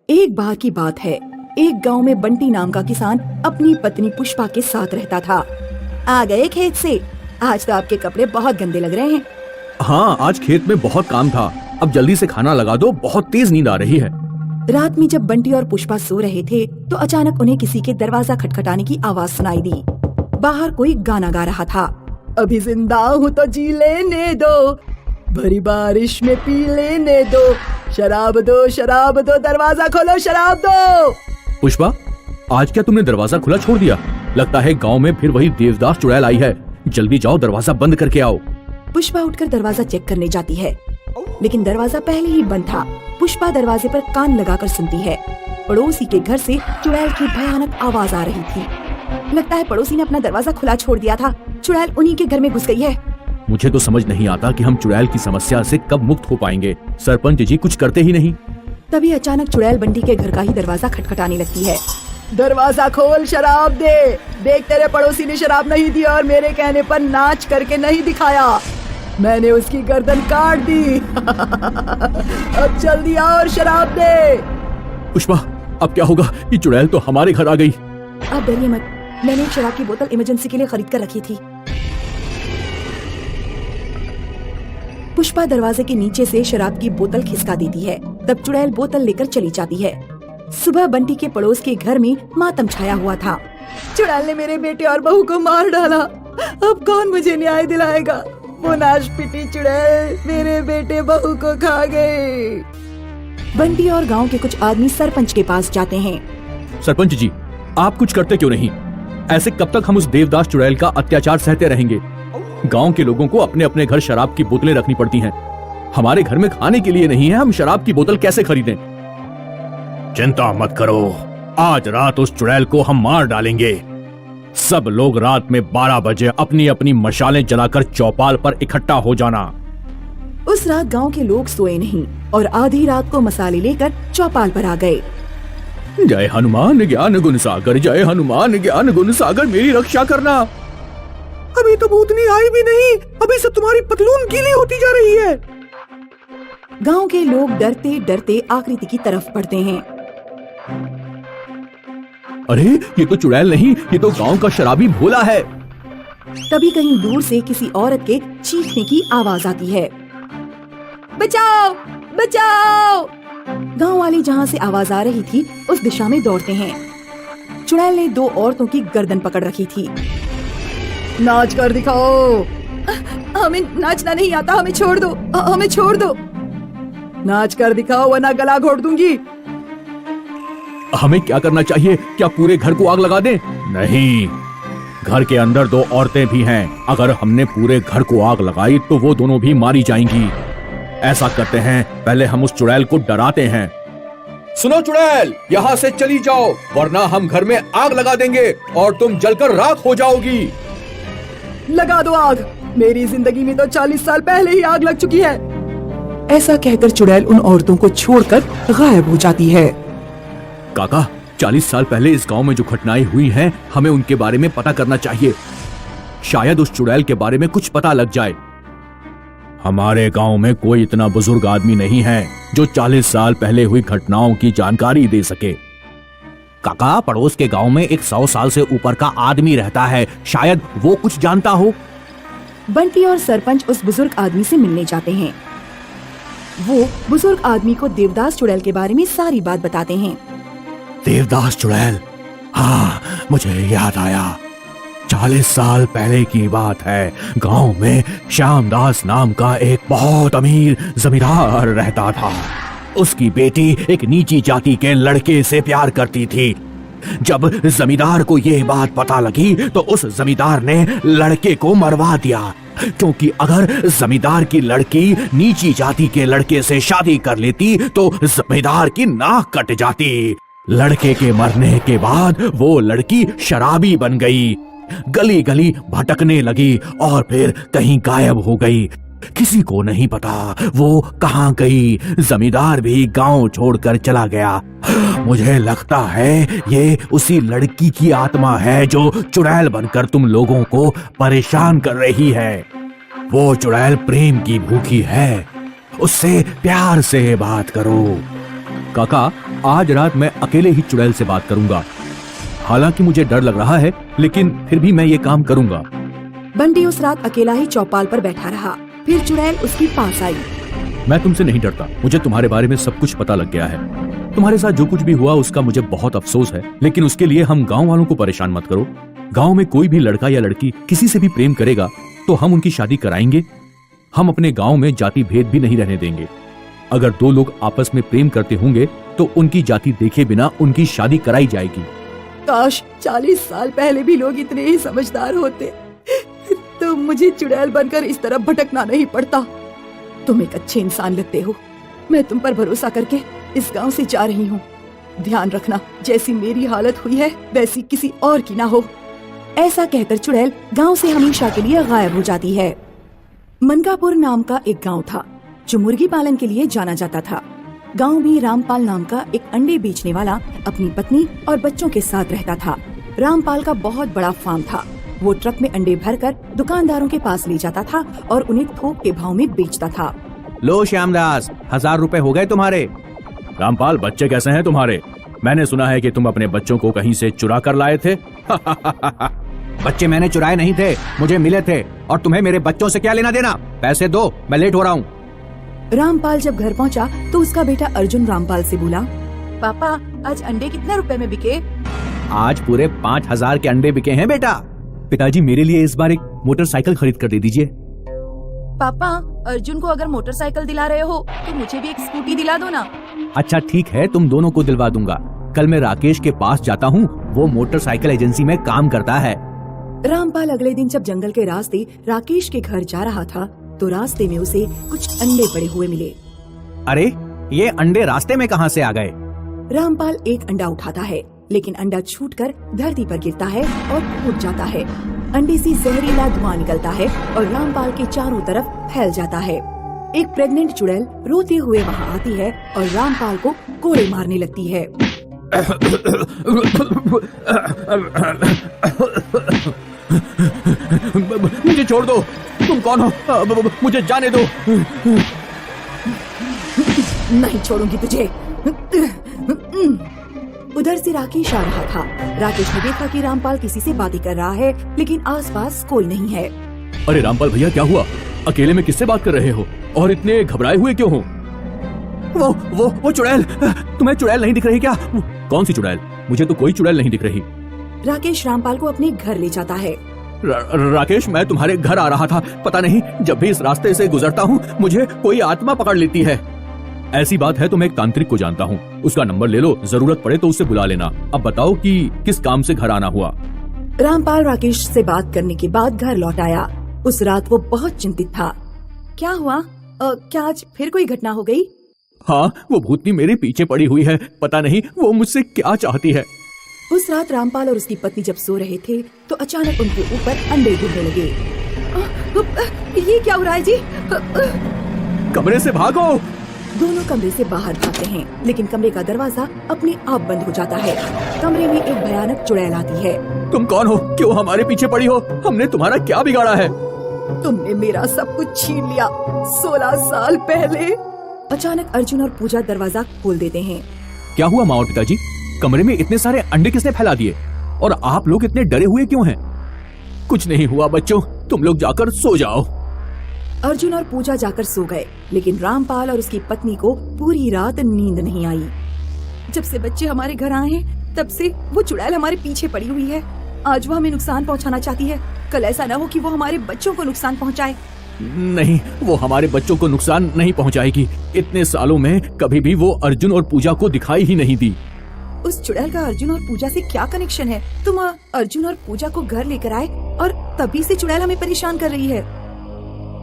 एक बार की बात है, एक गांव में बंटी नाम का किसान अपनी पत्नी पुष्पा के साथ रहता था। आ गए खेत से? आज तो आपके कपड़े बहुत गंदे लग रहे हैं। हाँ, आज खेत में बहुत काम था। अब जल्दी से खाना लगा दो, बहुत तेज नींद आ रही है। रात में जब बंटी और पुष्पा सो रहे थे तो अचानक उन्हें किसी के दरवाजा खटखटाने की आवाज सुनाई दी। बाहर कोई गाना गा रहा था। अभी जिंदा हूँ तो जी लेने दो, भरी बारिश में पी लेने दो, शराब दो, दरवाजा खोलो, शराब दो। पुष्पा, आज क्या तुमने दरवाजा खुला छोड़ दिया? लगता है गांव में फिर वही देवदास चुड़ैल आई है। जल्दी जाओ, दरवाजा बंद करके आओ। पुष्पा उठकर दरवाजा चेक करने जाती है, लेकिन दरवाजा पहले ही बंद था। पुष्पा दरवाजे पर कान लगाकर सुनती है। पड़ोसी के घर से चुड़ैल की भयानक आवाज आ रही थी। लगता है पड़ोसी ने अपना दरवाजा खुला छोड़ दिया था। चुड़ैल उन्हीं के घर में घुस गई है। मुझे तो समझ नहीं आता कि हम चुड़ैल की समस्या से कब मुक्त हो पाएंगे। सरपंच जी कुछ करते ही नहीं। तभी अचानक चुड़ैल बंटी के घर का ही दरवाजा खटखटाने लगती है। दरवाजा खोल, शराब दे। देख, तेरे पड़ोसी ने शराब नहीं दी और मेरे कहने पर नाच करके नहीं दिखाया। मैंने उसकी गर्दन काट दी। अब जल्दी आओ और शराब दे। पुष्पा, अब क्या होगा? ये चुड़ैल तो हमारे घर आ गई। अब डरिए मत, मैंने एक शराब की बोतल इमरजेंसी के लिए खरीद कर रखी थी। पुष्पा दरवाजे के नीचे से शराब की बोतल खिसका देती है। तब चुड़ैल बोतल लेकर चली जाती है। सुबह बंटी के पड़ोस के घर में मातम छाया हुआ था। चुड़ैल ने मेरे बेटे और बहू को मार डाला। अब कौन मुझे न्याय दिलाएगा? वो नाशपिटी चुड़ैल मेरे बेटे बहू को खा गए। बंटी और गांव के कुछ आदमी सरपंच के पास जाते हैं। सरपंच जी, आप कुछ करते क्यों नहीं? ऐसे कब तक हम उस देवदास चुड़ैल का अत्याचार सहते रहेंगे? गांव के लोगों को अपने अपने घर शराब की बोतलें रखनी पड़ती हैं। हमारे घर में खाने के लिए नहीं है, हम शराब की बोतल कैसे खरीदें? चिंता मत करो, आज रात उस चुड़ैल को हम मार डालेंगे। सब लोग रात में 12 बजे अपनी अपनी मशालें जलाकर चौपाल पर इकट्ठा हो जाना। उस रात गांव के लोग सोए नहीं और आधी रात को मसाले लेकर चौपाल पर आ गए। जय हनुमान ज्ञान गुण सागर, जय हनुमान ज्ञान गुण सागर, मेरी रक्षा करना। अभी तो भूतनी आई भी नहीं, अभी से तुम्हारी पतलून गीली होती जा रही है। गांव के लोग डरते डरते आकृति की तरफ बढ़ते हैं। अरे, ये तो चुड़ैल नहीं, ये तो गांव का शराबी भोला है। तभी कहीं दूर से किसी औरत के चीखने की आवाज आती है। बचाओ, बचाओ! गांव वाले जहां से आवाज आ रही थी उस दिशा में दौड़ते हैं। चुड़ैल ने 2 औरतों की गर्दन पकड़ रखी थी। नाच कर दिखाओ। हमें नाचना नहीं आता, हमें छोड़ दो, हमें छोड़ दो। नाच कर दिखाओ वरना गला घोट दूंगी। हमें क्या करना चाहिए? क्या पूरे घर को आग लगा दें? नहीं, घर के अंदर 2 औरतें भी हैं। अगर हमने पूरे घर को आग लगाई तो वो दोनों भी मारी जाएंगी। ऐसा करते हैं, पहले हम उस चुड़ैल को डराते हैं। सुनो चुड़ैल, यहाँ से चली जाओ वरना हम घर में आग लगा देंगे और तुम जलकर राख हो जाओगी। लगा दो आग, मेरी जिंदगी में तो 40 साल पहले ही आग लग चुकी है। ऐसा कहकर चुड़ैल उन औरतों को छोड़कर गायब हो जाती है। काका, 40 साल पहले इस गांव में जो घटनाएं हुई हैं, हमें उनके बारे में पता करना चाहिए। शायद उस चुड़ैल के बारे में कुछ पता लग जाए। हमारे गांव में कोई इतना बुजुर्ग आदमी नहीं है जो 40 साल पहले हुई घटनाओं की जानकारी दे सके। काका, पड़ोस के गांव में एक 100 साल से ऊपर का आदमी रहता है, शायद वो कुछ जानता हो। बंटी और सरपंच उस बुजुर्ग आदमी से मिलने जाते हैं। वो बुजुर्ग आदमी को देवदास चुड़ैल के बारे में सारी बात बताते हैं। देवदास चुड़ैल? हाँ, मुझे याद आया। 40 साल पहले की बात है। गांव में श्यामदास नाम का एक बहुत अमीर जमींदार रहता था। उसकी बेटी एक नीची जाति के लड़के से प्यार करती थी। जब जमींदार को यह बात पता लगी तो उस जमींदार ने लड़के को मरवा दिया, क्योंकि अगर जमींदार की लड़की नीची जाति के लड़के से शादी कर लेती तो जमींदार की नाक कट जाती। लड़के के मरने के बाद वो लड़की शराबी बन गई, गली गली भटकने लगी और फिर कहीं गायब हो गई। किसी को नहीं पता वो कहाँ गई। जमींदार भी गांव छोड़कर चला गया। मुझे लगता है ये उसी लड़की की आत्मा है जो चुड़ैल बनकर तुम लोगों को परेशान कर रही है। वो चुड़ैल प्रेम की भूखी है, उससे प्यार से बात करो। काका, आज रात मैं अकेले ही चुड़ैल से बात करूंगा। हालांकि मुझे डर लग रहा है, लेकिन फिर भी मैं ये काम करूंगा। बंटी उस रात अकेला ही चौपाल पर बैठा रहा। फिर चुड़ैल उसके पास आई। मैं तुमसे नहीं डरता, मुझे तुम्हारे बारे में सब कुछ पता लग गया है। तुम्हारे साथ जो कुछ भी हुआ उसका मुझे बहुत अफसोस है, लेकिन उसके लिए हम गांव वालों को परेशान मत करो। गांव में कोई भी लड़का या लड़की किसी से भी प्रेम करेगा तो हम उनकी शादी कराएंगे। हम अपने गांव में जाति भेद भी नहीं रहने देंगे। अगर दो लोग आपस में प्रेम करते होंगे तो उनकी जाति देखे बिना उनकी शादी कराई जाएगी। काश 40 साल पहले भी लोग इतने ही समझदार होते तो मुझे चुड़ैल बनकर इस तरफ भटकना नहीं पड़ता। तुम एक अच्छे इंसान लगते हो। मैं तुम पर भरोसा करके इस गांव से जा रही हूँ। ध्यान रखना, जैसी मेरी हालत हुई है वैसी किसी और की ना हो। ऐसा कहकर चुड़ैल गांव से हमेशा के लिए गायब हो जाती है। मनकापुर नाम का एक गांव था जो मुर्गी पालन के लिए जाना जाता था। गांव में रामपाल नाम का एक अंडे बेचने वाला अपनी पत्नी और बच्चों के साथ रहता था। रामपाल का बहुत बड़ा फार्म था। वो ट्रक में अंडे भरकर दुकानदारों के पास ले जाता था और उन्हें थोक के भाव में बेचता था। लो श्यामदास, 1000 रुपए हो गए तुम्हारे। रामपाल, बच्चे कैसे हैं तुम्हारे? मैंने सुना है कि तुम अपने बच्चों को कहीं से चुरा कर लाए थे। बच्चे मैंने चुराए नहीं थे, मुझे मिले थे। और तुम्हें मेरे बच्चों से क्या लेना देना? पैसे दो, मैं लेट हो रहा हूँ। रामपाल जब घर पहुंचा तो उसका बेटा अर्जुन रामपाल से बोला, पापा आज अंडे कितने रुपए में बिके? आज पूरे 5000 के अंडे बिके हैं बेटा। पिताजी, मेरे लिए इस बार एक मोटरसाइकिल खरीद कर दे दीजिए। पापा, अर्जुन को अगर मोटरसाइकिल दिला रहे हो तो मुझे भी एक स्कूटी दिला दो ना। अच्छा ठीक है, तुम दोनों को दिलवा दूंगा। कल मैं राकेश के पास जाता हूँ, वो मोटरसाइकिल एजेंसी में काम करता है। रामपाल अगले दिन जब जंगल के रास्ते राकेश के घर जा रहा था तो रास्ते में उसे कुछ अंडे पड़े हुए मिले। अरे, ये अंडे रास्ते में कहाँ से आ गए? रामपाल एक अंडा उठाता है, लेकिन अंडा छूटकर धरती पर गिरता है और फूट जाता है। अंडे से जहरीला धुआं निकलता है और रामपाल के चारों तरफ फैल जाता है। एक प्रेग्नेंट चुड़ैल रोते हुए वहाँ आती है और रामपाल को कोड़े मारने लगती है। मुझे छोड़ दो, तुम कौन हो? मुझे जाने दो। नहीं छोड़ूंगी तुझे। उधर से राकेश आ रहा था। राकेश ने देखा कि रामपाल किसी से बातें कर रहा है, लेकिन आसपास कोई नहीं है। अरे रामपाल भैया, क्या हुआ? अकेले में किससे बात कर रहे हो और इतने घबराए हुए क्यों हो? वो चुड़ैल। तुम्हें चुड़ैल नहीं दिख रही क्या? कौन सी चुड़ैल? मुझे तो कोई चुड़ैल नहीं दिख रही। राकेश रामपाल को अपने घर ले जाता है। राकेश, मैं तुम्हारे घर आ रहा था। पता नहीं, जब भी इस रास्ते से गुजरता हूँ मुझे कोई आत्मा पकड़ लेती है। ऐसी बात है तो मैं एक तांत्रिक को जानता हूँ, उसका नंबर ले लो, जरूरत पड़े तो उससे बुला लेना। अब बताओ कि किस काम से घर आना हुआ? रामपाल राकेश से बात करने के बाद घर लौट आया। उस रात वो बहुत चिंतित था। क्या हुआ? क्या आज फिर कोई घटना हो गई? हाँ, वो भूतनी मेरे पीछे पड़ी हुई है। पता नहीं वो मुझसे क्या चाहती है। उस रात रामपाल और उसकी पत्नी जब सो रहे थे तो अचानक उनके ऊपर अंडे गिरने लगे। ये क्या हो रहा है जी? कमरे से भागो। दोनों कमरे से बाहर भागते हैं, लेकिन कमरे का दरवाजा अपने आप बंद हो जाता है। कमरे में एक भयानक चुड़ैल आती है। तुम कौन हो? क्यों हमारे पीछे पड़ी हो? हमने तुम्हारा क्या बिगाड़ा है? तुमने मेरा सब कुछ छीन लिया 16 साल पहले। अचानक अर्जुन और पूजा दरवाजा खोल देते हैं। क्या हुआ माँ और पिताजी? कमरे में इतने सारे अंडे किसने फैला दिए और आप लोग इतने डरे हुए क्यों हैं? कुछ नहीं हुआ बच्चों, तुम लोग जाकर सो जाओ। अर्जुन और पूजा जाकर सो गए, लेकिन रामपाल और उसकी पत्नी को पूरी रात नींद नहीं आई। जब से बच्चे हमारे घर आए हैं तब से वो चुड़ैल हमारे पीछे पड़ी हुई है। आज वो हमें नुकसान पहुंचाना चाहती है। कल ऐसा न हो कि वो हमारे बच्चों को नुकसान पहुंचाए। नहीं, वो हमारे बच्चों को नुकसान नहीं पहुंचाएगी। इतने सालों में कभी भी वो अर्जुन और पूजा को दिखाई ही नहीं दी। उस चुड़ैल का अर्जुन और पूजा से क्या कनेक्शन है? तुम अर्जुन और पूजा को घर लेकर आए और तभी से चुड़ैल हमें परेशान कर रही है।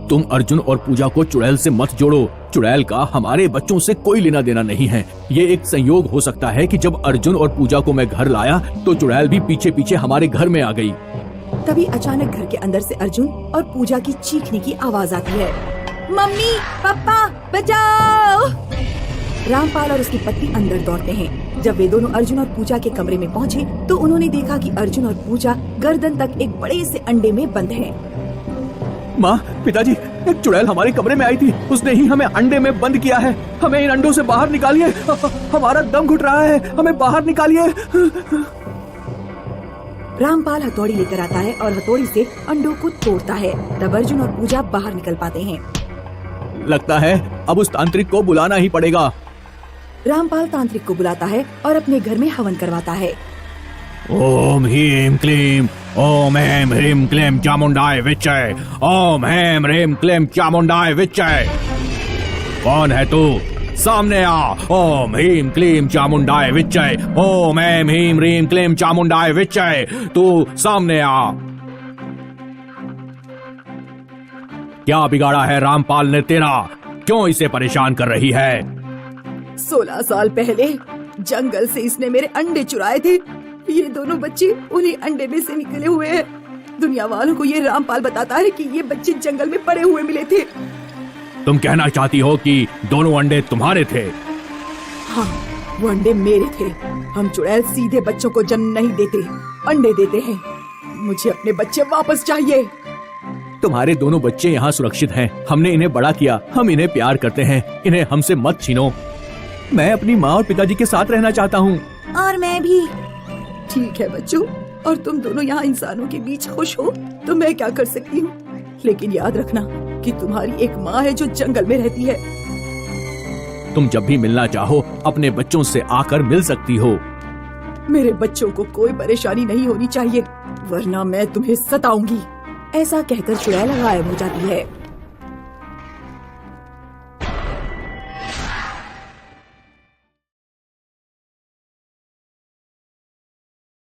तुम अर्जुन और पूजा को चुड़ैल से मत जोड़ो। चुड़ैल का हमारे बच्चों से कोई लेना देना नहीं है। ये एक संयोग हो सकता है कि जब अर्जुन और पूजा को मैं घर लाया तो चुड़ैल भी पीछे पीछे हमारे घर में आ गई। तभी अचानक घर के अंदर से अर्जुन और पूजा की चीखने की आवाज आती है। मम्मी, पापा, बचाओ! रामपाल और उसकी पत्नी अंदर दौड़ते हैं। जब वे दोनों अर्जुन और पूजा के कमरे में पहुँचे तो उन्होंने देखा कि अर्जुन और पूजा गर्दन तक एक बड़े से अंडे में बंद हैं। माँ, पिताजी, एक चुड़ैल हमारे कमरे में आई थी, उसने ही हमें अंडे में बंद किया है। हमें इन अंडों से बाहर निकालिए, हमारा दम घुट रहा है, हमें बाहर निकालिए। रामपाल हथौड़ी लेकर आता है और हथौड़ी से अंडों को तोड़ता है। तब अर्जुन और पूजा बाहर निकल पाते हैं। लगता है अब उस तांत्रिक को बुलाना ही पड़ेगा। रामपाल तांत्रिक को बुलाता है और अपने घर में हवन करवाता है। ओम ह्रीम क्लीम, ओम ऐं ह्रीम क्लीम चामुंडाय विच्चय, ओम ऐं ह्रीम क्लीम चामुंडाय विच्चय। कौन है तू? सामने आ। ओम ह्रीम क्लीम चामुंडाय विच्चय, ओम ऐं ह्रीम ह्रीम क्लीम चामुंडाय विच्चय। तू सामने आ। क्या बिगाड़ा है रामपाल ने तेरा? क्यों इसे परेशान कर रही है? 16 साल पहले जंगल से इसने मेरे अंडे चुराए थे। ये दोनों बच्चे उन्हीं अंडे में से निकले हुए हैं। दुनिया वालों को ये रामपाल बताता है कि ये बच्चे जंगल में पड़े हुए मिले थे। तुम कहना चाहती हो कि दोनों अंडे तुम्हारे थे? हाँ, वो अंडे मेरे थे। हम चुड़ैल सीधे बच्चों को जन्म नहीं देते, अंडे देते हैं। मुझे अपने बच्चे वापस चाहिए। तुम्हारे दोनों बच्चे यहाँ सुरक्षित हैं। हमने इन्हें बड़ा किया, हम इन्हें प्यार करते हैं। इन्हें हमसे मत छीनो। मैं अपनी माँ और पिताजी के साथ रहना चाहता हूँ। और मैं भी। ठीक है बच्चों, और तुम दोनों यहाँ इंसानों के बीच खुश हो तो मैं क्या कर सकती हूँ। लेकिन याद रखना कि तुम्हारी एक माँ है जो जंगल में रहती है। तुम जब भी मिलना चाहो अपने बच्चों से आकर मिल सकती हो। मेरे बच्चों को कोई परेशानी नहीं होनी चाहिए, वरना मैं तुम्हें सताऊंगी। ऐसा कहकर चुड़ैल गायब हो जाती है।